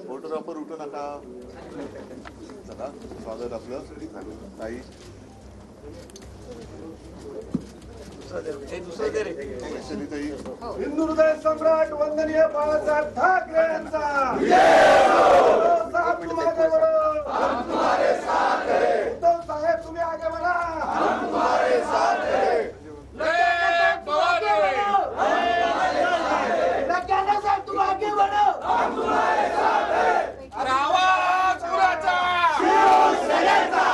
Photographer उठू नका. चला स्वागत आपलं ताई. हिंदू हृदय सम्राट वंदनीय बाळासाहेब ठाकरे यांचा साहब तुम आगे बढ़ो, हम तुम्हारे साथ हैं. उद्धव साहेब तुम्ही आगे बढ़ा, हम तुम्हारे साथ हैं. साहेब तुम आगे बढ़ो, हम तुम्हारे साथ हैं. अरे आवाज कुणाचा? शिवसेनेचा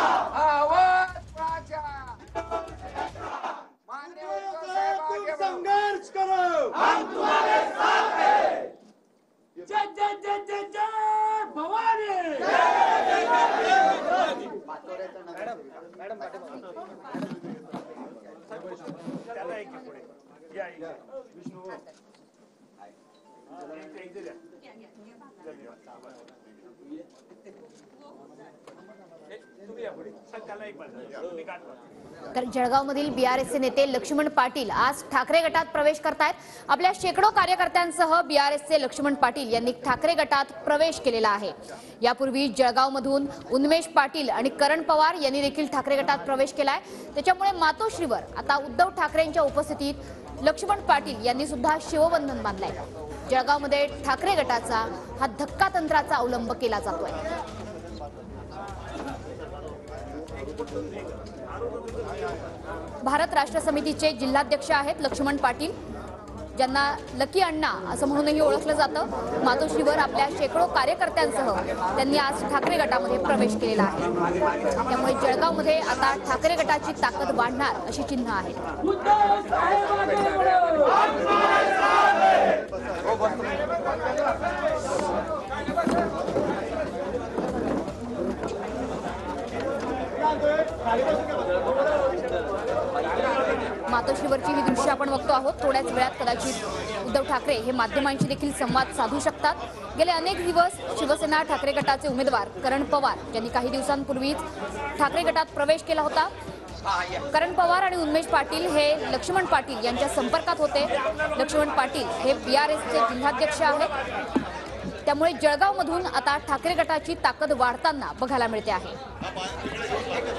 आवाज कुणाचा? संघर्ष करो, हम तुम्हारे साथ हैं. जय जय जय जय जय भवानी. तर जळगावमधील बीआरएसचे नेते लक्ष्मण पाटील आज ठाकरे गटात प्रवेश करतायत. आपल्या शेकडो कार्यकर्त्यांसह बीआरएसचे लक्ष्मण पाटील यांनी ठाकरे गटात प्रवेश केलेला आहे. यापूर्वी जळगावमधून उन्मेष पाटील आणि करण पवार यांनी देखील ठाकरे गटात प्रवेश केलाय. त्याच्यामुळे मातोश्रीवर आता उद्धव ठाकरेंच्या उपस्थितीत लक्ष्मण पाटील यांनी सुद्धा शिवबंधन बांधलंय. जळगावमध्ये ठाकरे गटाचा हा धक्का तंत्राचा अवलंब केला जातोय. भारत राष्ट्र समितीचे जिल्हाध्यक्ष आहेत लक्ष्मण पाटील, ज्यांना लकी अण्णा असं म्हणूनही ओळखलं जातं. मातोश्रीवर आपल्या शेकडो कार्यकर्त्यांसह त्यांनी आज ठाकरे गटामध्ये प्रवेश केलेला आहे. त्यामुळे जळगावमध्ये आता ठाकरे गटाची ताकद वाढणार अशी चिन्ह आहेत. मातोश्रीवरची ही दृश्य आपण बघतो आहोत. थोड्याच वेळात कदाचित उद्धव ठाकरे हे माध्यमांशी देखील संवाद साधू शकतात. गेले अनेक दिवस शिवसेना ठाकरे गटाचे उमेदवार करण पवार यांनी काही दिवसांपूर्वीच ठाकरे गटात प्रवेश केला होता. करण पवार आणि उन्मेष पाटील हे लक्ष्मण पाटील यांच्या संपर्कात होते. लक्ष्मण पाटील हे बीआरएसचे जिल्हाध्यक्ष आहेत. त्यामुळे जळगावमधून आता ठाकरे गटाची ताकद वाढताना बघायला मिळते आहे.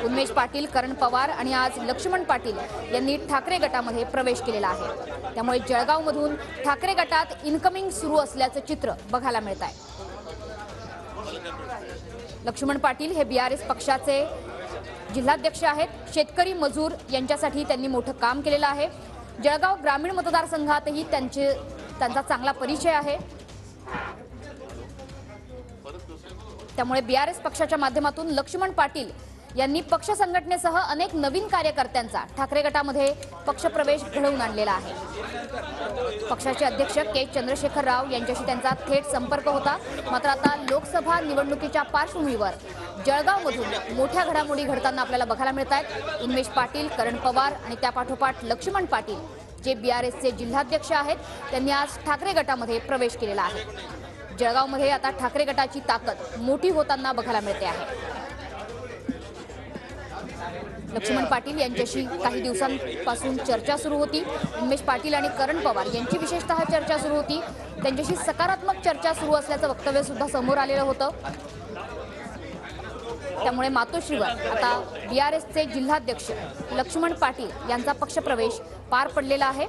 उन्मेष पाटील, करण पवार आणि आज लक्ष्मण पाटील यांनी ठाकरे गटामध्ये प्रवेश केलेला आहे. त्यामुळे जळगावमधून ठाकरे गटात इनकमिंग सुरू असल्याचं चित्र बघायला मिळत आहे. लक्ष्मण पाटील हे बीआरएस पक्षाचे जिल्हाध्यक्ष आहेत. शेतकरी मजूर यांच्यासाठी त्यांनी मोठं काम केलेलं आहे. जळगाव ग्रामीण मतदारसंघातही त्यांचा चांगला परिचय आहे. त्यामुळे बीआरएस पक्षाच्या माध्यमातून लक्ष्मण पाटील यांनी पक्ष संघटनेसह अनेक नवीन कार्यकर्त्यांचा ठाकरे गटामध्ये पक्षप्रवेश घडवून आणलेला आहे. पक्षाचे अध्यक्ष के चंद्रशेखर राव यांच्याशी त्यांचा थेट संपर्क होता. मात्र आता लोकसभा निवडणुकीच्या पार्श्वभूमीवर जळगावमधून मोठ्या घडामोडी घडताना आपल्याला बघायला मिळत आहेत. उन्मेष पाटील, करण पवार आणि त्यापाठोपाठ लक्ष्मण पाटील जे बीआरएसचे जिल्हाध्यक्ष आहेत, त्यांनी आज ठाकरे गटामध्ये प्रवेश केलेला आहे. जळगावमध्ये आता ठाकरे गटाची ताकद मोठी होताना बघायला मिळते आहे. लक्ष्मण पाटील यांच्याशी काही दिवसांपासून चर्चा सुरू होती. उन्मेष पाटील आणि करण पवार यांची विशेषतः चर्चा सुरू होती. त्यांच्याशी सकारात्मक चर्चा सुरू असल्याचं वक्तव्य सुद्धा समोर आलेलं होतं. त्यामुळे मातोश्रीवर आता बीआरएसचे जिल्हाध्यक्ष लक्ष्मण पाटील यांचा पक्षप्रवेश पार पडलेला आहे.